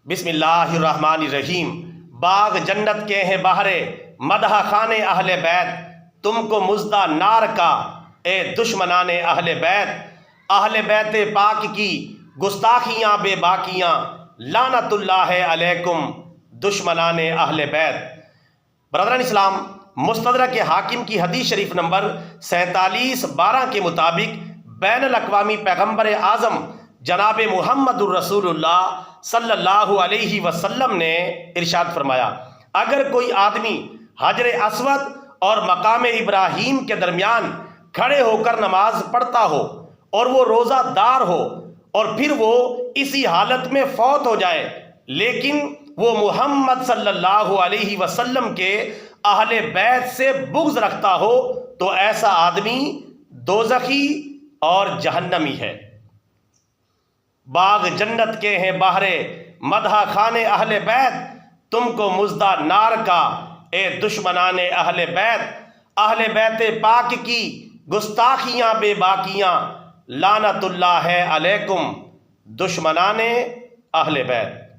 بسم اللہ الرحمن الرحیم۔ باغ جنت کے ہیں بہرے، مدح خانے اہل بیت، تم کو مژدہ نار کا اے دشمنان اہل بیت۔ اہل بیت پاک کی گستاخیاں بے باکیاں، لعنت اللہ علیکم دشمنان اہل بیت۔ برادران اسلام، مستدرک حاکم کی حدیث شریف نمبر 4712 کے مطابق بین الاقوامی پیغمبر اعظم جناب محمد الرسول اللہ صلی اللہ علیہ وسلم نے ارشاد فرمایا، اگر کوئی آدمی حجر اسود اور مقام ابراہیم کے درمیان کھڑے ہو کر نماز پڑھتا ہو اور وہ روزہ دار ہو اور پھر وہ اسی حالت میں فوت ہو جائے لیکن وہ محمد صلی اللہ علیہ وسلم کے اہل بیت سے بغض رکھتا ہو تو ایسا آدمی دوزخی اور جہنمی ہے۔ باغ جنت کے ہیں بہرے، مدح خانے اہل بیت، تم کو مژدہ نار کا اے دشمنان اہل بیت۔ اہل بیت پاک کی گستاخیاں بے باکیاں، لعنت اللہ علیکم دشمنان اہل بیت۔